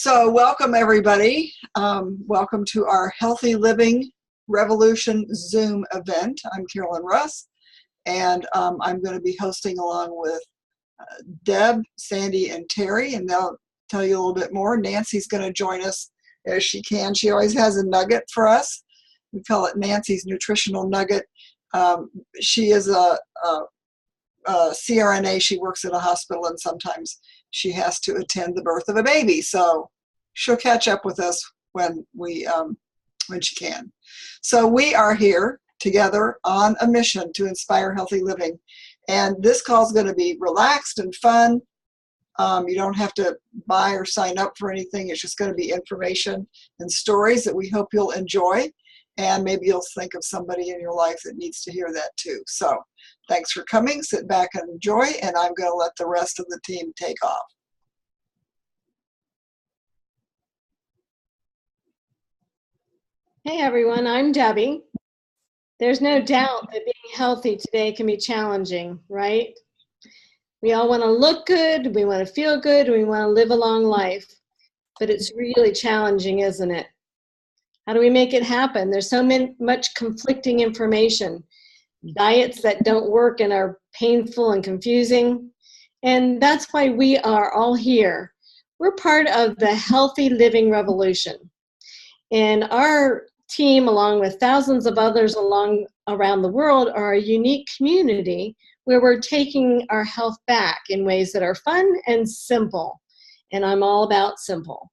So welcome everybody. Welcome to our Healthy Living Revolution Zoom event. I'm Carolyn Russ, and I'm going to be hosting along with Deb, Sandy, and Terry, and they'll tell you a little bit more. Nancy's going to join us as she can. She always has a nugget for us. We call it Nancy's Nutritional Nugget. She is a CRNA. She works at a hospital, and sometimes she has to attend the birth of a baby. So she'll catch up with us when she can. So we are here together on a mission to inspire healthy living. And this call is going to be relaxed and fun. You don't have to buy or sign up for anything. It's just going to be information and stories that we hope you'll enjoy. And maybe you'll think of somebody in your life that needs to hear that too. So thanks for coming. Sit back and enjoy. And I'm going to let the rest of the team take off. Hey everyone, I'm Debbie. There's no doubt that being healthy today can be challenging, right? We all want to look good, we want to feel good, we want to live a long life, but it's really challenging, isn't it? How do we make it happen? There's so much conflicting information, diets that don't work and are painful and confusing, and that's why we are all here. We're part of the Healthy Living Revolution. And our team, along with thousands of others around the world, are a unique community where we're taking our health back in ways that are fun and simple. And I'm all about simple.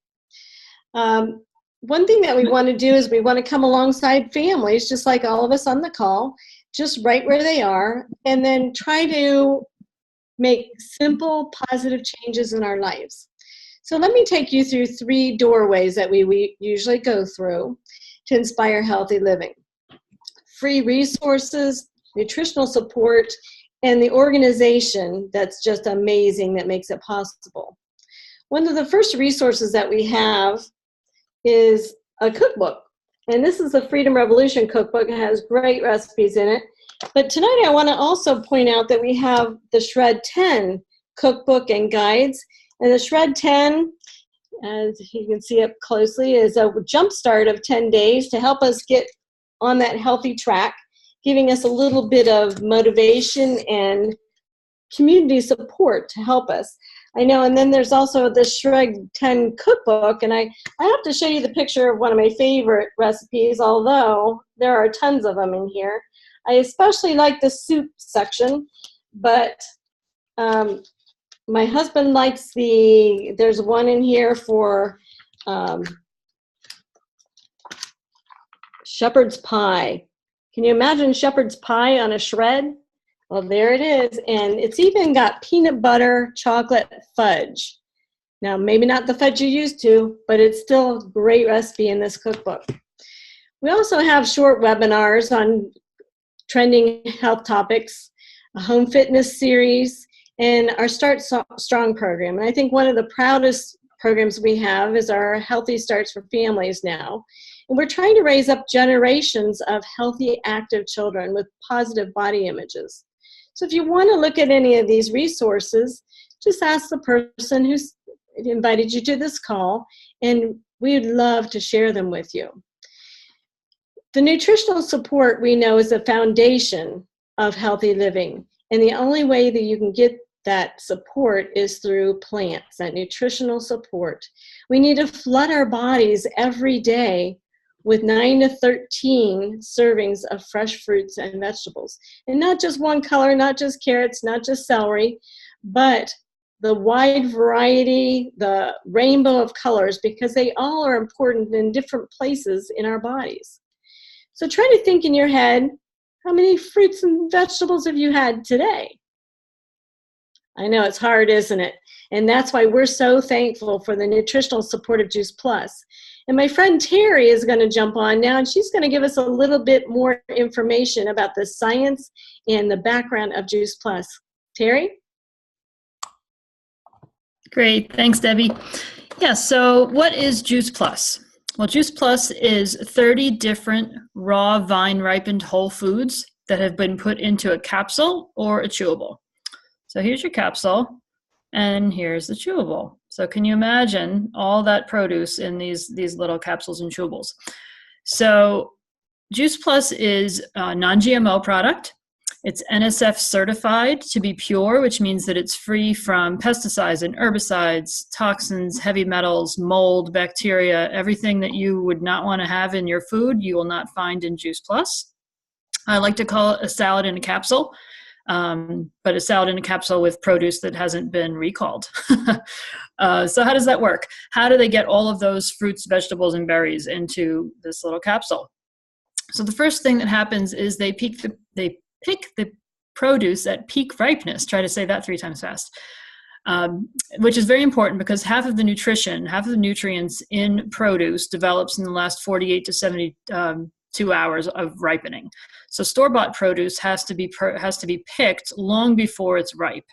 One thing that we want to do is we want to come alongside families, just like all of us on the call, just right where they are, and then try to make simple, positive changes in our lives. So let me take you through 3 doorways that we usually go through to inspire healthy living. Free resources, nutritional support, and the organization that's just amazing that makes it possible. One of the first resources that we have is a cookbook. And this is the Freedom Revolution cookbook. It has great recipes in it. But tonight I want to also point out that we have the Shred 10 cookbook and guides. And the Shred 10, as you can see up closely, is a jump start of 10 days to help us get on that healthy track, giving us a little bit of motivation and community support to help us. I know, and then there's also the Shred 10 cookbook, and I have to show you the picture of one of my favorite recipes, although there are tons of them in here. I especially like the soup section, but my husband likes there's one in here for shepherd's pie. Can you imagine shepherd's pie on a shred? Well, there it is. And it's even got peanut butter chocolate fudge. Now, maybe not the fudge you're used to, but it's still a great recipe in this cookbook. We also have short webinars on trending health topics, a home fitness series, and our Start Strong program. And I think one of the proudest programs we have is our Healthy Starts for Families now. And we're trying to raise up generations of healthy, active children with positive body images. So if you want to look at any of these resources, just ask the person who's invited you to this call, and we'd love to share them with you. The nutritional support we know is the foundation of healthy living. And the only way that you can get that support is through plants, that nutritional support. We need to flood our bodies every day with 9 to 13 servings of fresh fruits and vegetables. And not just one color, not just carrots, not just celery, but the wide variety, the rainbow of colors, because they all are important in different places in our bodies. So try to think in your head, how many fruits and vegetables have you had today? I know it's hard, isn't it? And that's why we're so thankful for the nutritional support of Juice Plus. And my friend Terry is going to jump on now, and she's going to give us a little bit more information about the science and the background of Juice Plus. Terry? Great. Thanks, Debbie. Yeah, so what is Juice Plus? Well, Juice Plus is 30 different raw vine-ripened whole foods that have been put into a capsule or a chewable. So here's your capsule, and here's the chewable. So can you imagine all that produce in these little capsules and chewables? So Juice Plus is a non-GMO product. It's NSF certified to be pure, which means that it's free from pesticides and herbicides, toxins, heavy metals, mold, bacteria, everything that you would not want to have in your food, you will not find in Juice Plus. I like to call it a salad in a capsule, but a salad in a capsule with produce that hasn't been recalled. So how does that work? How do they get all of those fruits, vegetables, and berries into this little capsule? So the first thing that happens is they pick the produce at peak ripeness. Try to say that 3 times fast, which is very important because half of the nutrients in produce develops in the last 48 to 72 hours of ripening. So store-bought produce has to be picked long before it's ripe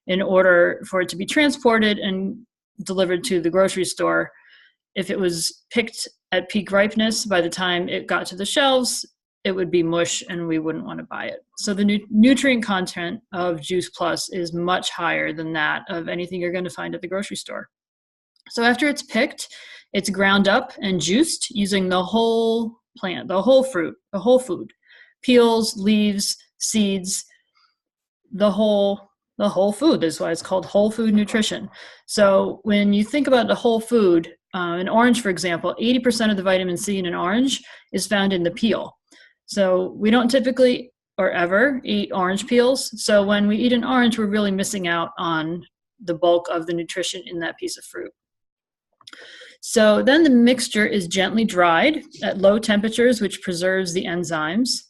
in order for it to be transported and delivered to the grocery store. If it was picked at peak ripeness, by the time it got to the shelves, it would be mush and we wouldn't want to buy it. So the nutrient content of Juice Plus is much higher than that of anything you're going to find at the grocery store. So after it's picked, it's ground up and juiced using the whole plant, the whole fruit, the whole food, peels, leaves, seeds, the whole food. That's why it's called whole food nutrition. So when you think about the whole food, an orange, for example, 80% of the vitamin C in an orange is found in the peel. So we don't typically or ever eat orange peels. So when we eat an orange, we're really missing out on the bulk of the nutrition in that piece of fruit. So then the mixture is gently dried at low temperatures, which preserves the enzymes,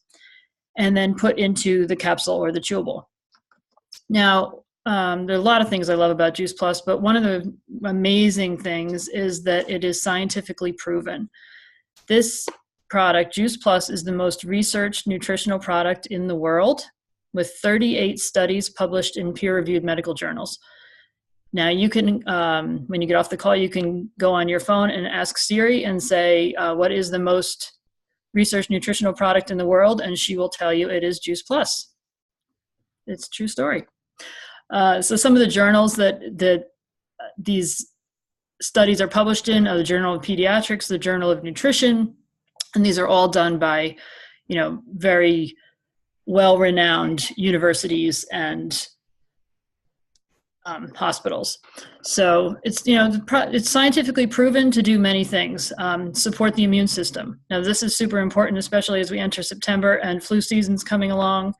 and then put into the capsule or the chewable. Now, there are a lot of things I love about Juice Plus, but one of the amazing things is that it is scientifically proven. This product, Juice Plus, is the most researched nutritional product in the world, with 38 studies published in peer-reviewed medical journals. Now, you can, when you get off the call, you can go on your phone and ask Siri and say, what is the most researched nutritional product in the world? And she will tell you it is Juice Plus. It's a true story. So some of the journals that these studies are published in are the Journal of Pediatrics, the Journal of Nutrition, and these are all done by, very well-renowned universities and hospitals. So it's, it's scientifically proven to do many things, support the immune system. Now, this is super important, especially as we enter September and flu season's coming along.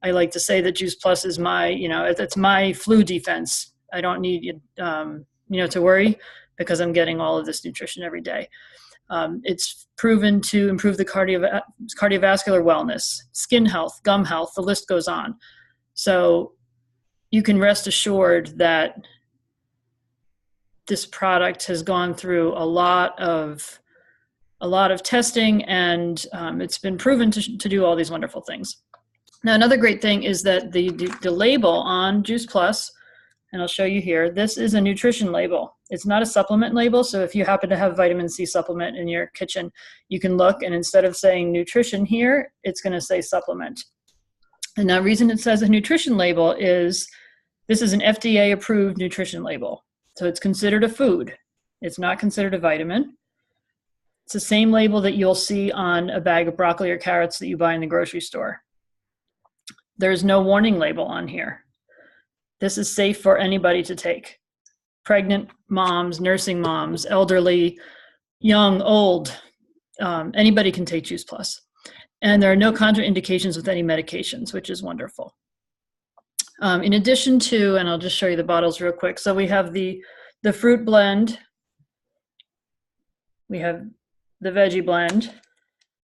I like to say that Juice Plus is my, it's my flu defense. I don't need, to worry because I'm getting all of this nutrition every day. It's proven to improve the cardiovascular wellness, skin health, gum health, the list goes on. So you can rest assured that this product has gone through a lot of testing, and it's been proven to do all these wonderful things. Now, another great thing is that the label on Juice Plus, and I'll show you here, this is a nutrition label. It's not a supplement label, so if you happen to have vitamin C supplement in your kitchen, you can look, and instead of saying nutrition here, it's going to say supplement. And the reason it says a nutrition label is this is an FDA-approved nutrition label. So it's considered a food. It's not considered a vitamin. It's the same label that you'll see on a bag of broccoli or carrots that you buy in the grocery store. There's no warning label on here. This is safe for anybody to take. Pregnant moms, nursing moms, elderly, young, old, anybody can take Juice Plus. And there are no contraindications with any medications, which is wonderful. In addition to, and I'll just show you the bottles real quick. So we have the fruit blend, we have the veggie blend,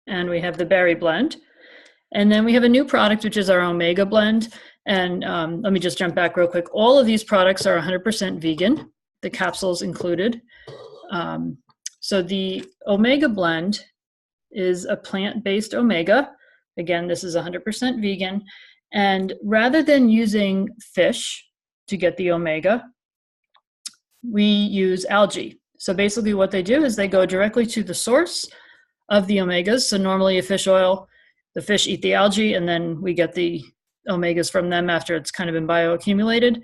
and we have the berry blend. And then we have a new product, which is our Omega blend. And let me just jump back real quick. All of these products are 100% vegan, the capsules included. So the Omega blend is a plant-based omega. Again, this is 100% vegan. And rather than using fish to get the omega, we use algae. So basically what they do is they go directly to the source of the omegas. So normally a fish oil, the fish eat the algae, and then we get the omegas from them after it's kind of been bioaccumulated.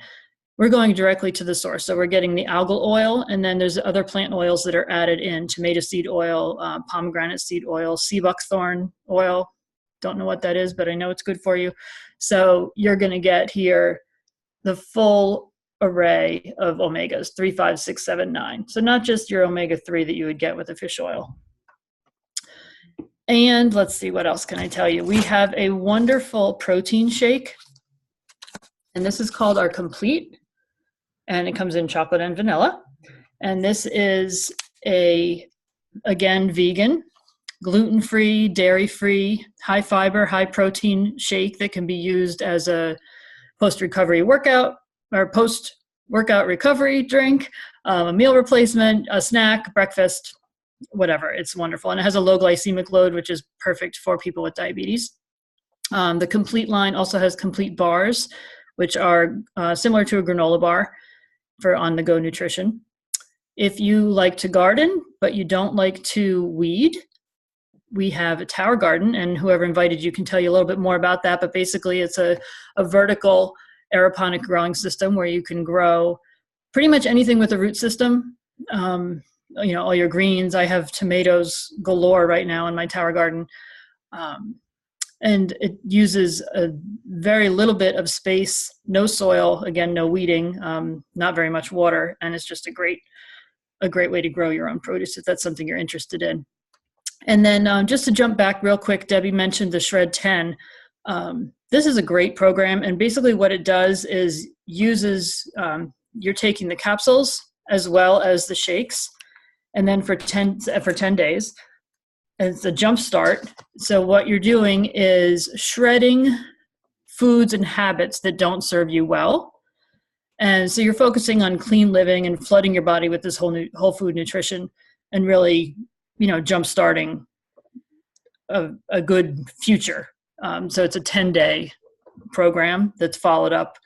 we're going directly to the source. So we're getting the algal oil, and then there's other plant oils that are added in: tomato seed oil, pomegranate seed oil, sea buckthorn oil. Don't know what that is, but I know it's good for you. So you're going to get here the full array of omegas, 3, 5, 6, 7, 9. So not just your omega-3 that you would get with a fish oil. And let's see, what else can I tell you? We have a wonderful protein shake, and this is called our Complete, and it comes in chocolate and vanilla. And this is again, vegan, gluten-free, dairy-free, high fiber, high protein shake that can be used as a post-recovery workout or post-workout recovery drink, a meal replacement, a snack, breakfast, whatever. It's wonderful. And it has a low glycemic load, which is perfect for people with diabetes. The Complete line also has Complete bars, which are similar to a granola bar for on-the-go nutrition. If you like to garden, but you don't like to weed, we have a tower garden, and whoever invited you can tell you a little bit more about that. But basically, it's a vertical aeroponic growing system where you can grow pretty much anything with a root system. All your greens. I have tomatoes galore right now in my tower garden. And it uses a very little bit of space, no soil, again, no weeding, not very much water. And it's just a great way to grow your own produce if that's something you're interested in. And then just to jump back real quick, Debbie mentioned the Shred 10. This is a great program, and basically what it does is uses, you're taking the capsules as well as the shakes, and then for 10 days, it's a jump start. So what you're doing is shredding foods and habits that don't serve you well. And so you're focusing on clean living and flooding your body with this whole food nutrition, and really, jump starting a good future. So it's a 10-day program that's followed up,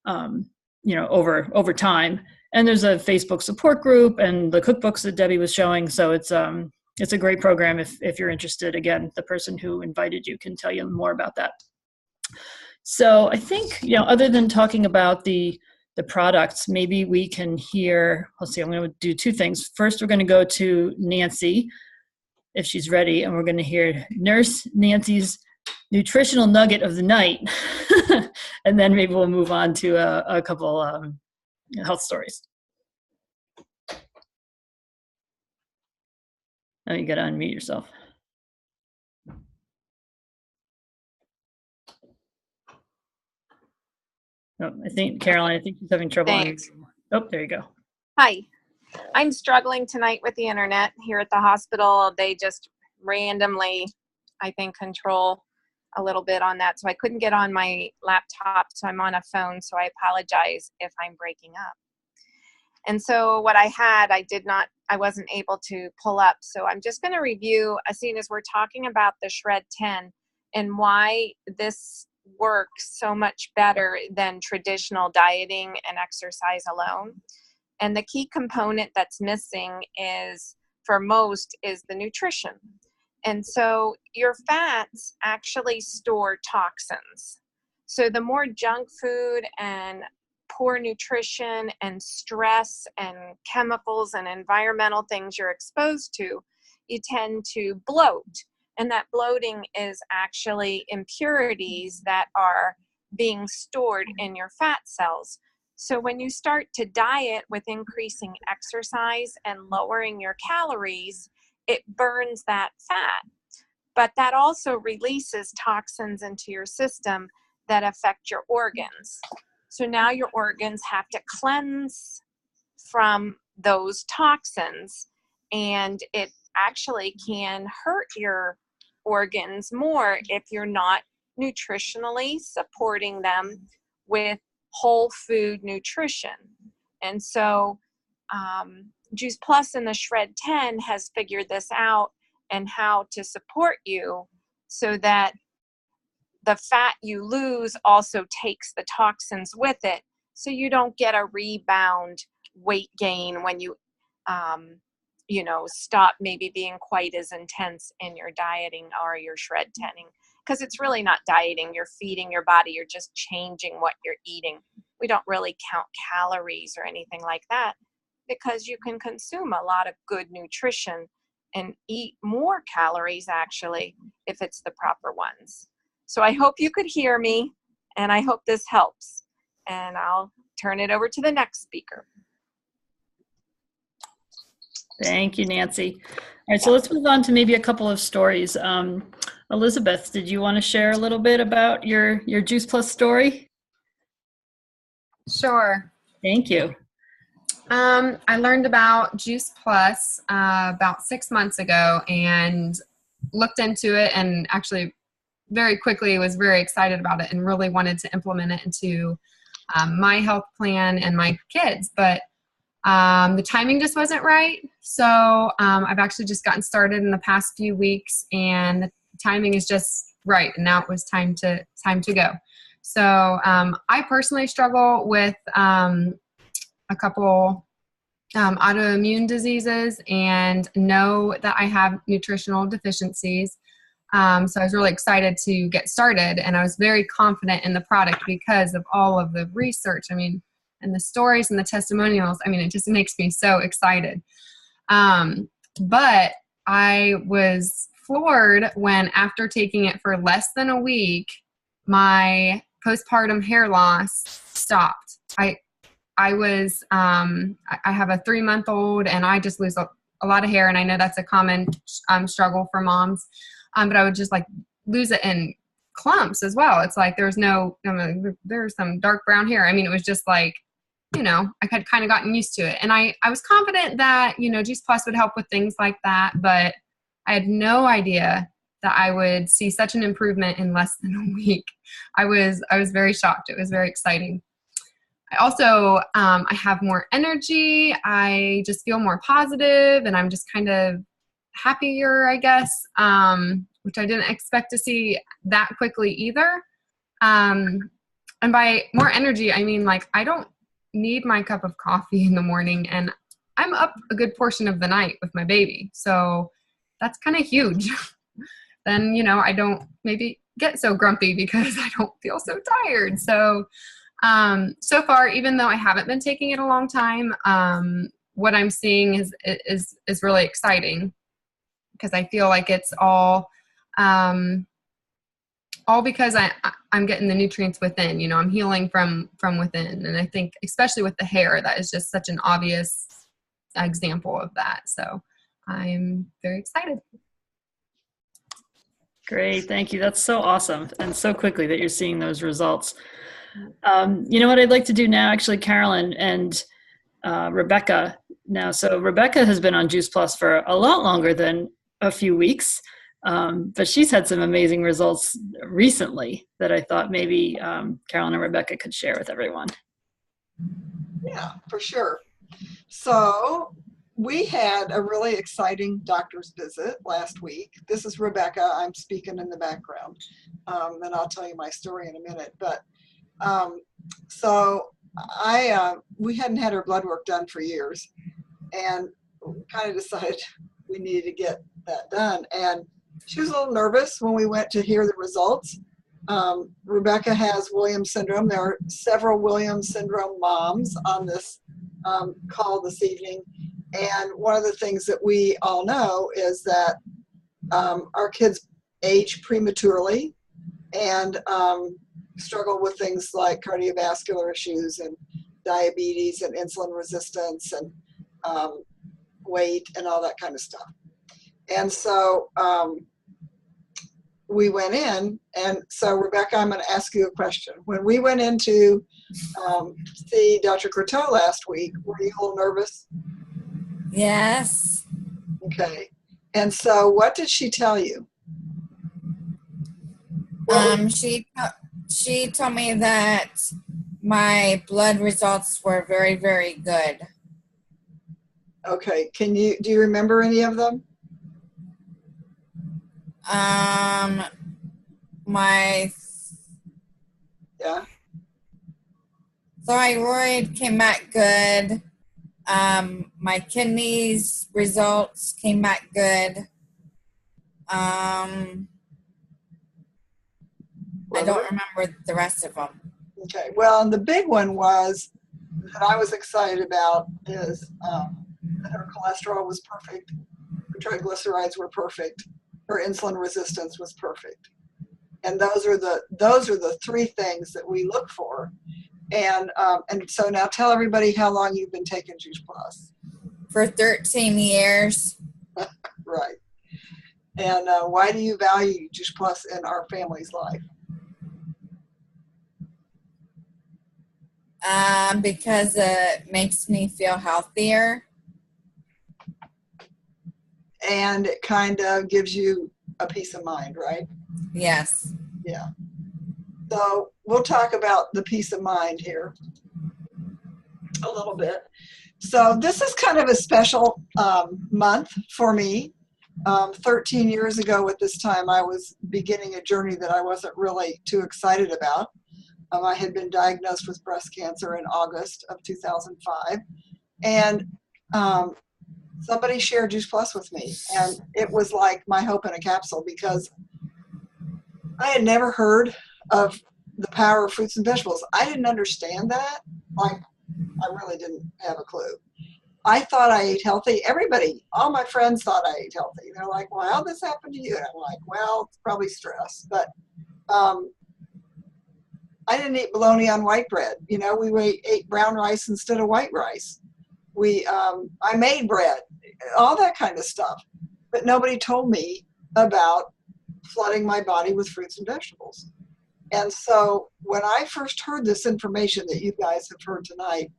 over time. And there's a Facebook support group and the cookbooks that Debbie was showing. So it's a great program if you're interested. Again, the person who invited you can tell you more about that. So I think, other than talking about the products, maybe we can hear, let's see, I'm going to do two things. First, we're going to go to Nanci, if she's ready, and we're going to hear Nurse Nanci's nutritional nugget of the night. And then maybe we'll move on to a couple health stories. Now you got to unmute yourself. Oh, Caroline, she's having trouble. Oh, there you go. Hi. I'm struggling tonight with the internet here at the hospital. They just randomly, I think, control a little bit on that. So I couldn't get on my laptop, so I'm on a phone. So I apologize if I'm breaking up. And so what I had, I wasn't able to pull up. So I'm just going to review, as soon as we're talking about the Shred 10 and why this works so much better than traditional dieting and exercise alone. And the key component that's missing for most is the nutrition. And so your fats actually store toxins. So the more junk food and poor nutrition and stress and chemicals and environmental things you're exposed to, you tend to bloat. And that bloating is actually impurities that are being stored in your fat cells. So when you start to diet with increasing exercise and lowering your calories, it burns that fat. But that also releases toxins into your system that affect your organs. So now your organs have to cleanse from those toxins, and it actually can hurt your organs more if you're not nutritionally supporting them with whole food nutrition. And so Juice Plus and the Shred 10 has figured this out and how to support you so that the fat you lose also takes the toxins with it, so you don't get a rebound weight gain when you stop maybe being quite as intense in your dieting or your Shred 10ing, because it's really not dieting. You're feeding your body. You're just changing what you're eating. we don't really count calories or anything like that, because you can consume a lot of good nutrition and eat more calories actually if it's the proper ones. So I hope you could hear me, and I hope this helps. And I'll turn it over to the next speaker. Thank you, Nanci. All right, so let's move on to maybe a couple of stories. Elizabeth, did you want to share a little bit about your Juice Plus story? Sure. Thank you. I learned about Juice Plus about 6 months ago and looked into it, and actually very quickly was very excited about it and really wanted to implement it into my health plan and my kids. But the timing just wasn't right. So I've actually just gotten started in the past few weeks, and the timing is just right. And now it was time to go. So I personally struggle with a couple autoimmune diseases and know that I have nutritional deficiencies. So I was really excited to get started, and I was very confident in the product because of all of the research. I mean, and the stories and the testimonials. I mean, it just makes me so excited. But I was floored when, after taking it for less than a week, my postpartum hair loss stopped. I was, I have a 3-month-old, and I just lose a lot of hair. And I know that's a common struggle for moms. But I would just like lose it in clumps as well. It's like there's some dark brown hair. I mean, it was just like, I had kind of gotten used to it. And I was confident that, Juice Plus would help with things like that. But I had no idea that I would see such an improvement in less than a week. I was very shocked. It was very exciting. I also, I have more energy. I just feel more positive, and I'm just kind of happier, I guess, which I didn't expect to see that quickly either. And by more energy, I mean, like, I don't need my cup of coffee in the morning, and I'm up a good portion of the night with my baby. So that's kind of huge. Then, I don't maybe get so grumpy because I don't feel so tired. So, so far, even though I haven't been taking it a long time, what I'm seeing is really exciting, because I feel like it's all because I'm getting the nutrients within. I'm healing from within, and I think especially with the hair, that is just such an obvious example of that. So I'm very excited. Great, thank you. That's so awesome, and so quickly that you're seeing those results. You know what I'd like to do now, actually, Carolyn and Rebecca now. So Rebecca has been on Juice Plus for a lot longer than a few weeks, but she's had some amazing results recently that I thought maybe Carolyn and Rebecca could share with everyone. Yeah, for sure. So we had a really exciting doctor's visit last week. This is Rebecca. I'm speaking in the background, and I'll tell you my story in a minute. But so we hadn't had her blood work done for years, and kind of decided we needed to get that done. And she was a little nervous when we went to hear the results. Rebecca has Williams syndrome. There are several Williams syndrome moms on this call this evening. And one of the things that we all know is that our kids age prematurely and struggle with things like cardiovascular issues and diabetes and insulin resistance and weight and all that kind of stuff. And so we went in, and so Rebecca, I'm going to ask you a question. When we went in to see Dr. Croteau last week, were you a little nervous? Yes. Okay. And so what did she tell you? She told me that my blood results were very, very good. Okay. Do you remember any of them? My thyroid came back good. My kidneys results came back good. I don't remember the rest of them. Okay. Well, and the big one was that I was excited about is that her cholesterol was perfect, her triglycerides were perfect, her insulin resistance was perfect, and those are the three things that we look for. And so now tell everybody how long you've been taking Juice Plus. For 13 years. Right. And why do you value Juice Plus in our family's life? Because it makes me feel healthier. And it kind of gives you a peace of mind, right? Yes. Yeah. So we'll talk about the peace of mind here a little bit. So this is kind of a special month for me. 13 years ago at this time, I was beginning a journey that I wasn't really too excited about. I had been diagnosed with breast cancer in August of 2005. And somebody shared Juice Plus with me. And it was like my hope in a capsule, because I had never heard of the power of fruits and vegetables. I didn't understand that. Like, I really didn't have a clue. I thought I ate healthy. Everybody, all my friends thought I ate healthy. They're like, well, how'd this happen to you? And I'm like, well, it's probably stress. But I didn't eat bologna on white bread. You know, we ate brown rice instead of white rice. I made bread, all that kind of stuff. But nobody told me about flooding my body with fruits and vegetables. And so when I first heard this information that you guys have heard tonight,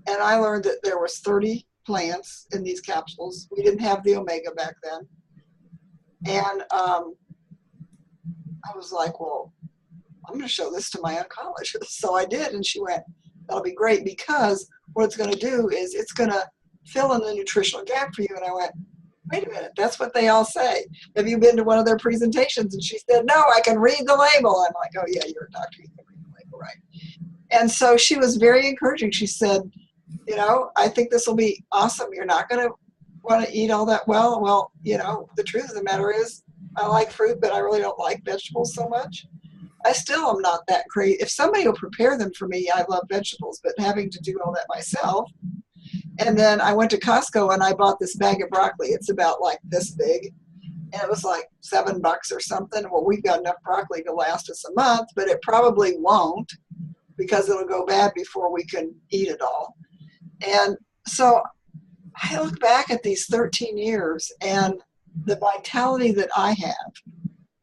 and I learned that there was 30 plants in these capsules. We didn't have the omega back then. And I was like, well, I'm going to show this to my oncologist. So I did, and she went, that'll be great, because what it's going to do is it's going to fill in the nutritional gap for you. And I went, wait a minute, that's what they all say. Have you been to one of their presentations? And she said, no, I can read the label. I'm like, oh yeah, you're a doctor, you can read the label, right? And so she was very encouraging. She said, you know, I think this will be awesome. You're not going to want to eat all that well. Well, you know, the truth of the matter is I like fruit, but I really don't like vegetables so much. I still am not that crazy. If somebody will prepare them for me, I love vegetables, but having to do all that myself. And then I went to Costco and I bought this bag of broccoli. It's about like this big. And it was like $7 or something. Well, we've got enough broccoli to last us a month, but it probably won't, because it'll go bad before we can eat it all. And so I look back at these 13 years and the vitality that I have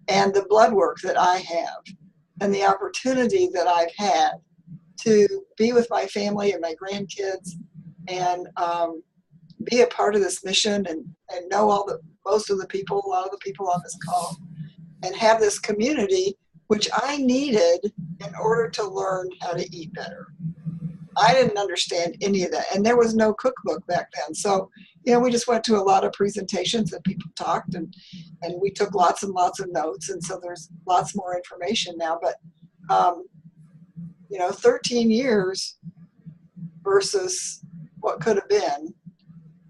and the blood work that I have and the opportunity that I've had to be with my family and my grandkids and be a part of this mission and know most of the people, a lot of the people on this call, and have this community, which I needed in order to learn how to eat better. I didn't understand any of that. And there was no cookbook back then. So, you know, we just went to a lot of presentations and people talked and we took lots and lots of notes. And so there's lots more information now. But, you know, 13 years versus what could have been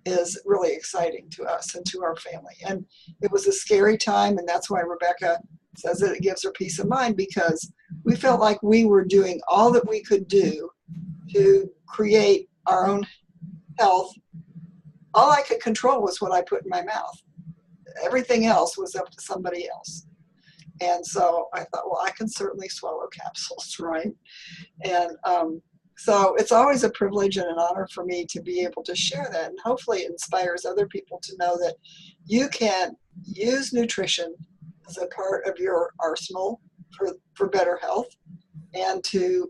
is really exciting to us and to our family. And it was a scary time. And that's why Rebecca says that it gives her peace of mind, because we felt like we were doing all that we could do to create our own health. All I could control was what I put in my mouth. Everything else was up to somebody else. And so I thought, well, I can certainly swallow capsules, right? And so it's always a privilege and an honor for me to be able to share that. And hopefully it inspires other people to know that you can use nutrition as a part of your arsenal for better health, and to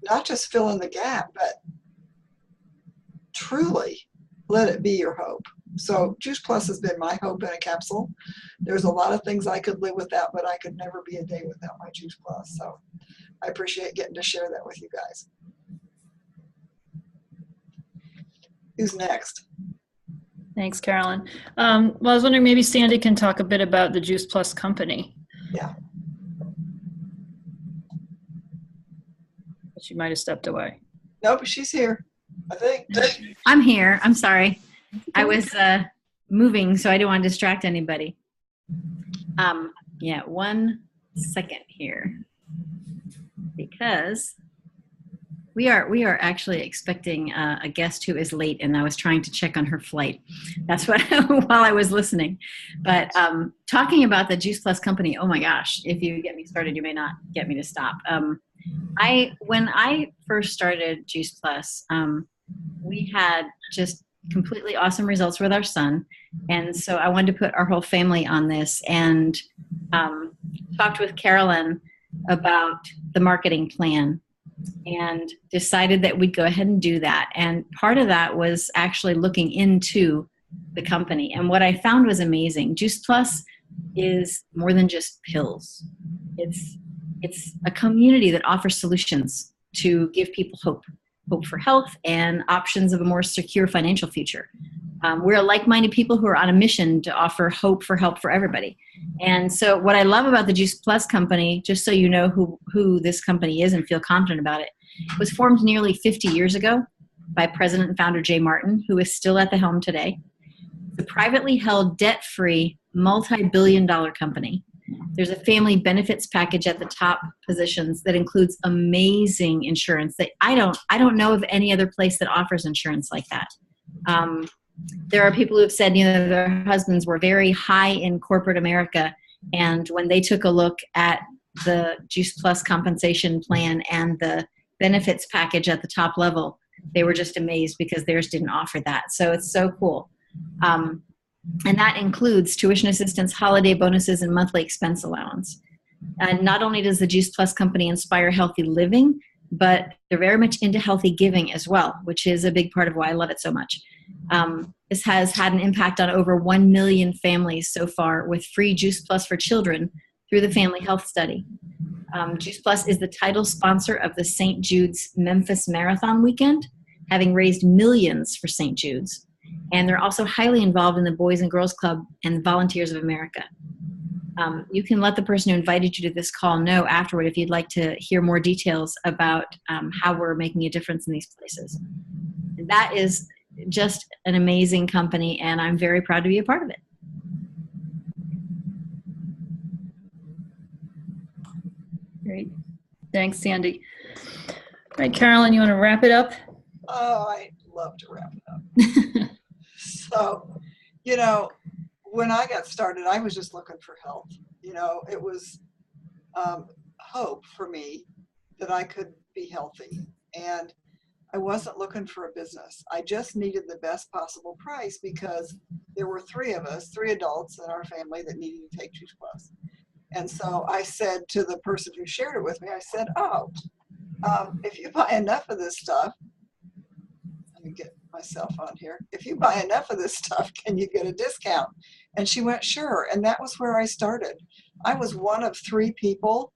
not just fill in the gap, but truly let it be your hope. So Juice Plus has been my hope in a capsule. There's a lot of things I could live without, but I could never be a day without my Juice Plus. So I appreciate getting to share that with you guys. Who's next? Thanks, Carolyn. Well, I was wondering, maybe Sandy can talk a bit about the Juice Plus company. Yeah. She might have stepped away. Nope, she's here, I think. I'm here. I'm sorry. I was moving, so I didn't want to distract anybody. Yeah, 1 second here, because we are actually expecting a guest who is late, and I was trying to check on her flight. That's what while I was listening. But talking about the Juice Plus company, oh my gosh! If you get me started, you may not get me to stop. When I first started Juice Plus, we had just completely awesome results with our son, and so I wanted to put our whole family on this, and talked with Carolyn about the marketing plan, and decided that we'd go ahead and do that. And part of that was actually looking into the company. And what I found was amazing. Juice Plus is more than just pills. It's a community that offers solutions to give people hope for health and options of a more secure financial future. We're a like-minded people who are on a mission to offer hope for help for everybody. And so what I love about the Juice Plus company, just so you know who this company is and feel confident about it, was formed nearly 50 years ago by President and founder Jay Martin, who is still at the helm today. It's a privately held, debt-free, multi-billion-dollar company. There's a family benefits package at the top positions that includes amazing insurance that I don't know of any other place that offers insurance like that. There are people who have said, their husbands were very high in corporate America, and when they took a look at the Juice Plus compensation plan and the benefits package at the top level, they were just amazed because theirs didn't offer that. So it's so cool. And that includes tuition assistance, holiday bonuses, and monthly expense allowance. And not only does the Juice Plus company inspire healthy living, but they're very much into healthy giving as well, which is a big part of why I love it so much. This has had an impact on over 1 million families so far, with free Juice Plus for children through the Family Health Study. Juice Plus is the title sponsor of the St. Jude's Memphis Marathon weekend, having raised millions for St. Jude's. And they're also highly involved in the Boys and Girls Club and Volunteers of America. You can let the person who invited you to this call know afterward if you'd like to hear more details about how we're making a difference in these places. That is just an amazing company, and I'm very proud to be a part of it. Great. Thanks, Sandy. All right, Carolyn, you want to wrap it up? Oh, I love to wrap it up. So, when I got started, I was just looking for health. It was hope for me that I could be healthy. And I wasn't looking for a business. I just needed the best possible price because there were 3 of us, 3 adults in our family that needed to take Juice Plus. And so I said to the person who shared it with me, I said, if you buy enough of this stuff, let me get myself on here. If you buy enough of this stuff, can you get a discount? And she went, sure. And that was where I started. I was one of 3 people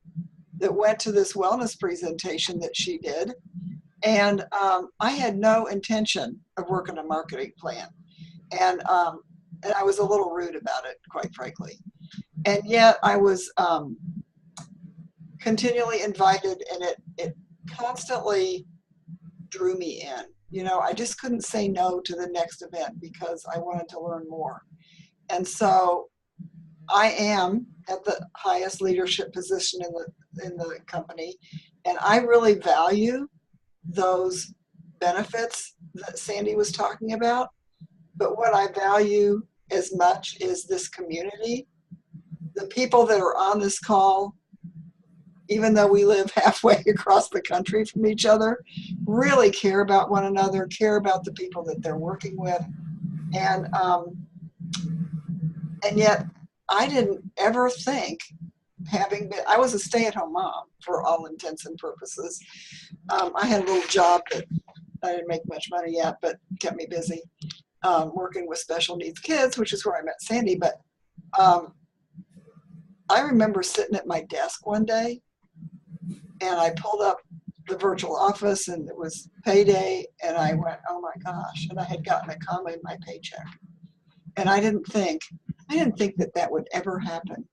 that went to this wellness presentation that she did. And I had no intention of working a marketing plan. And I was a little rude about it, quite frankly. And yet I was continually invited, and it constantly drew me in. I just couldn't say no to the next event because I wanted to learn more. And so I am at the highest leadership position in the company, and I really value those benefits that Sandy was talking about. But what I value as much is this community. The people that are on this call, even though we live halfway across the country from each other, really care about one another, care about the people that they're working with. And yet I didn't ever think, I was a stay-at-home mom for all intents and purposes. I had a little job that I didn't make much money yet, but kept me busy working with special needs kids, which is where I met Sandy. But I remember sitting at my desk one day, and I pulled up the virtual office, and it was payday, and I went, oh my gosh, and I had gotten a comma in my paycheck. And I didn't think that would ever happen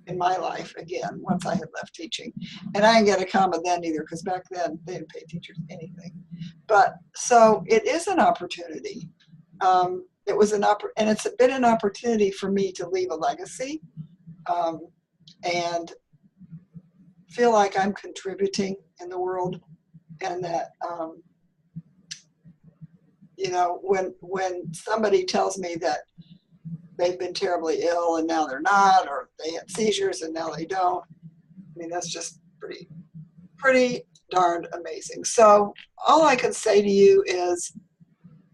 in my life again once I had left teaching. And I didn't get a comma then either, because back then they didn't pay teachers anything. But so it is an opportunity. It was and it's been an opportunity for me to leave a legacy. And feel like I'm contributing in the world, and that, when somebody tells me that they've been terribly ill and now they're not, or they had seizures and now they don't, I mean, that's just pretty darned amazing. So all I can say to you is,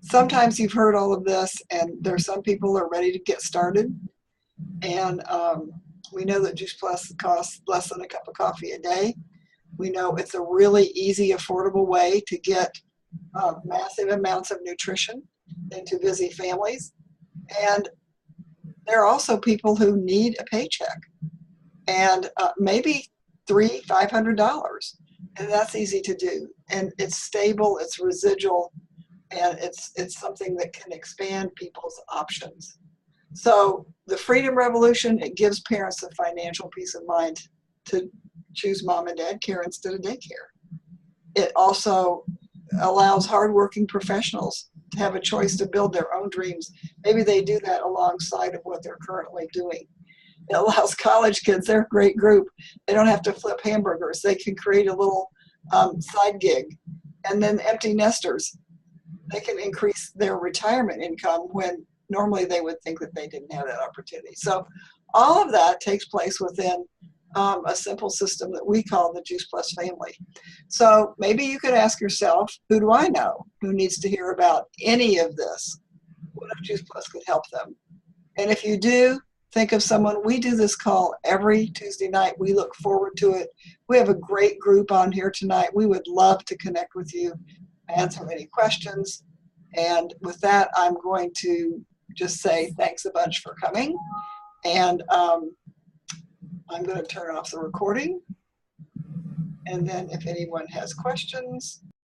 sometimes you've heard all of this, and there's some people who are ready to get started. And we know that Juice Plus costs less than a cup of coffee a day. We know it's a really easy, affordable way to get massive amounts of nutrition into busy families. And there are also people who need a paycheck, and maybe $300-500, and that's easy to do. And it's stable, it's residual, and it's something that can expand people's options. So the Freedom Revolution, it gives parents the financial peace of mind to choose mom and dad care instead of daycare. It also allows hardworking professionals to have a choice to build their own dreams. Maybe they do that alongside of what they're currently doing. It allows college kids, they're a great group. They don't have to flip hamburgers. They can create a little side gig. And then empty nesters, they can increase their retirement income when normally they would think that they didn't have that opportunity. So all of that takes place within a simple system that we call the Juice Plus family. So maybe you could ask yourself, who do I know who needs to hear about any of this? What if Juice Plus could help them? And if you do, think of someone. We do this call every Tuesday night. We look forward to it. We have a great group on here tonight. We would love to connect with you, answer any questions. And with that, I'm going to just say thanks a bunch for coming. And I'm going to turn off the recording. And then if anyone has questions,